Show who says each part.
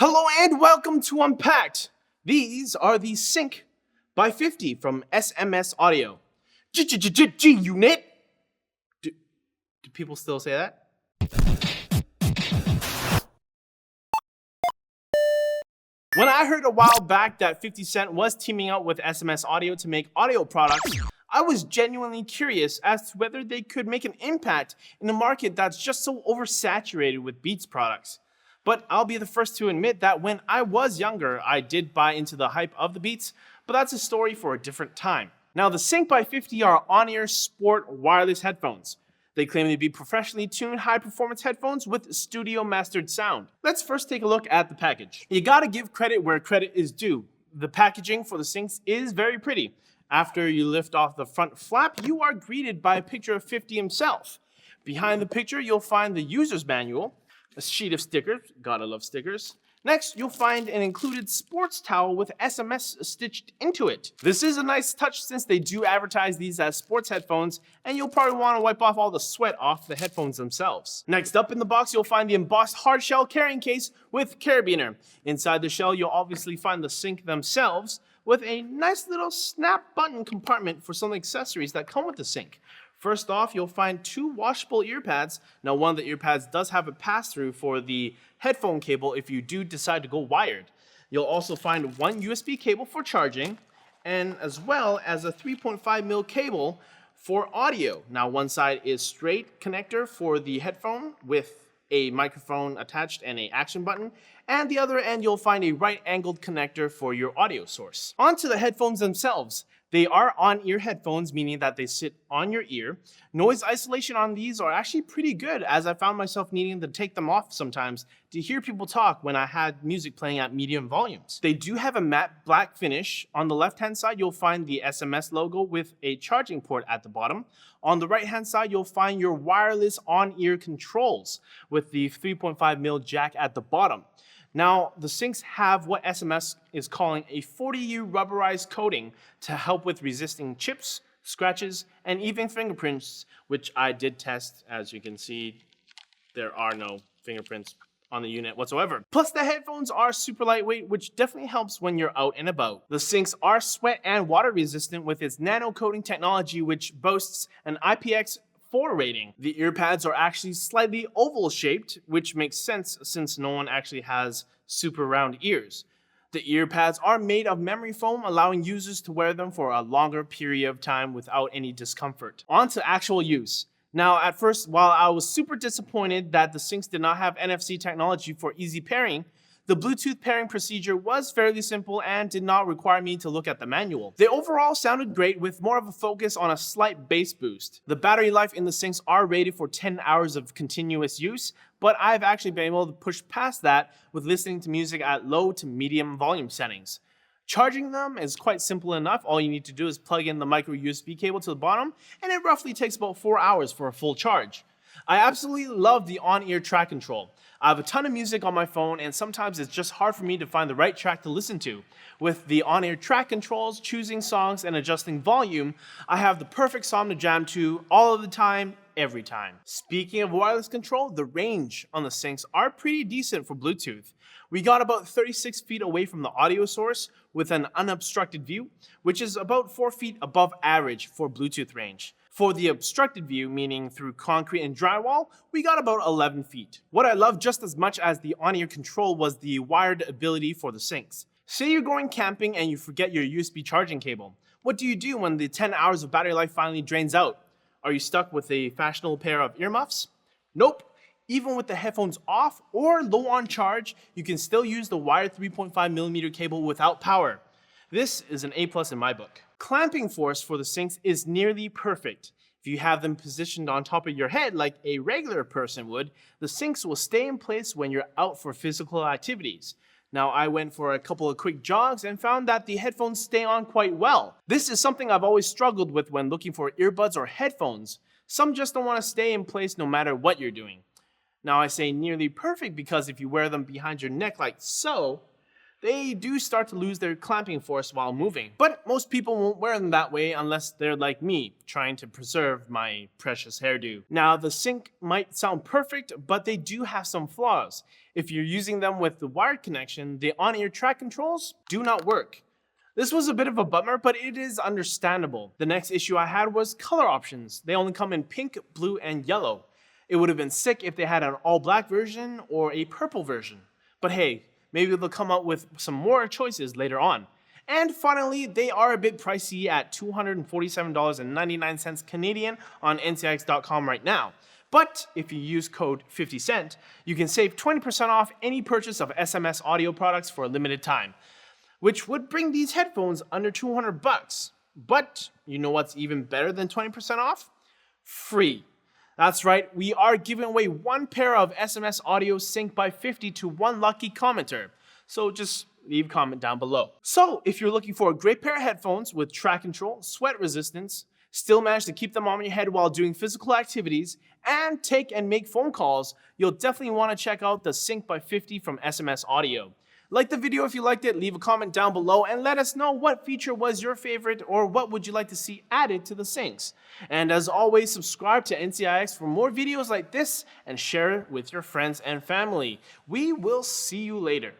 Speaker 1: Hello and welcome to Unpacked. These are the Sync by 50 from SMS Audio. G-Unit. Do people still say that? When I heard a while back that 50 Cent was teaming up with SMS Audio to make audio products, I was genuinely curious as to whether they could make an impact in a market that's just so oversaturated with Beats products. But I'll be the first to admit that when I was younger, I did buy into the hype of the Beats, but that's a story for a different time. Now, the Sync by 50 are on-ear sport wireless headphones. They claim to be professionally tuned high-performance headphones with studio-mastered sound. Let's first take a look at the package. You gotta give credit where credit is due. The packaging for the Syncs is very pretty. After you lift off the front flap, you are greeted by a picture of 50 himself. Behind the picture, you'll find the user's manual, a sheet of stickers, gotta love stickers. Next, you'll find an included sports towel with SMS stitched into it. This is a nice touch since they do advertise these as sports headphones, and you'll probably want to wipe off all the sweat off the headphones themselves. Next up in the box, you'll find the embossed hard shell carrying case with carabiner. Inside the shell, you'll obviously find the Sync themselves with a nice little snap button compartment for some accessories that come with the Sync. First off, you'll find two washable ear pads. Now, one of the ear pads does have a pass-through for the headphone cable if you do decide to go wired. You'll also find one USB cable for charging, and as well as a 3.5mm cable for audio. Now, one side is straight connector for the headphone with a microphone attached and an action button, and the other end you'll find a right-angled connector for your audio source. Onto the headphones themselves. They are on-ear headphones, meaning that they sit on your ear. Noise isolation on these are actually pretty good, as I found myself needing to take them off sometimes to hear people talk when I had music playing at medium volumes. They do have a matte black finish. On the left-hand side, you'll find the SMS logo with a charging port at the bottom. On the right-hand side, you'll find your wireless on-ear controls with the 3.5mm jack at the bottom. Now, the Syncs have what SMS is calling a 40U rubberized coating to help with resisting chips, scratches, and even fingerprints, which I did test. As you can see, there are no fingerprints on the unit whatsoever. Plus, the headphones are super lightweight, which definitely helps when you're out and about. The Syncs are sweat and water resistant with its nano coating technology, which boasts an IPX4 rating. The ear pads are actually slightly oval shaped, which makes sense since no one actually has super round ears. The ear pads are made of memory foam, allowing users to wear them for a longer period of time without any discomfort. On to actual use. Now, at first, while I was super disappointed that the Syncs did not have NFC technology for easy pairing, the Bluetooth pairing procedure was fairly simple and did not require me to look at the manual. They overall sounded great with more of a focus on a slight bass boost. The battery life in the Syncs are rated for 10 hours of continuous use, but I've actually been able to push past that with listening to music at low to medium volume settings. Charging them is quite simple enough. All you need to do is plug in the micro USB cable to the bottom, and it roughly takes about 4 hours for a full charge. I absolutely love the on-ear track control. I have a ton of music on my phone, and sometimes it's just hard for me to find the right track to listen to. With the on-ear track controls, choosing songs, and adjusting volume, I have the perfect song to jam to all of the time, every time. Speaking of wireless control, the range on the Syncs are pretty decent for Bluetooth. We got about 36 feet away from the audio source with an unobstructed view, which is about 4 feet above average for Bluetooth range. For the obstructed view, meaning through concrete and drywall, we got about 11 feet. What I loved just as much as the on-ear control was the wired ability for the Syncs. Say you're going camping and you forget your USB charging cable. What do you do when the 10 hours of battery life finally drains out? Are you stuck with a fashionable pair of earmuffs? Nope. Even with the headphones off or low on charge, you can still use the wired 3.5mm cable without power. This is an A+ in my book. Clamping force for the Syncs is nearly perfect. If you have them positioned on top of your head like a regular person would, the Syncs will stay in place when you're out for physical activities. Now, I went for a couple of quick jogs and found that the headphones stay on quite well. This is something I've always struggled with when looking for earbuds or headphones. Some just don't want to stay in place no matter what you're doing. Now, I say nearly perfect because if you wear them behind your neck like so, they do start to lose their clamping force while moving. But most people won't wear them that way unless they're like me, trying to preserve my precious hairdo. Now, the sync might sound perfect, but they do have some flaws. If you're using them with the wired connection, the on-ear track controls do not work. This was a bit of a bummer, but it is understandable. The next issue I had was color options. They only come in pink, blue, and yellow. It would have been sick if they had an all-black version or a purple version. But hey, maybe they'll come out with some more choices later on. And finally, they are a bit pricey at $247.99 Canadian on ncix.com right now. But if you use code 50cent, you can save 20% off any purchase of SMS audio products for a limited time, which would bring these headphones under 200 bucks. But you know what's even better than 20% off? Free. That's right, we are giving away one pair of SMS audio sync by 50 to one lucky commenter. So just leave a comment down below. So if you're looking for a great pair of headphones with track control, sweat resistance, still manage to keep them on your head while doing physical activities, and take and make phone calls, you'll definitely want to check out the Sync by 50 from SMS Audio. Like the video if you liked it, leave a comment down below and let us know what feature was your favorite or what would you like to see added to the syncs. And as always, subscribe to NCIX for more videos like this and share it with your friends and family. We will see you later.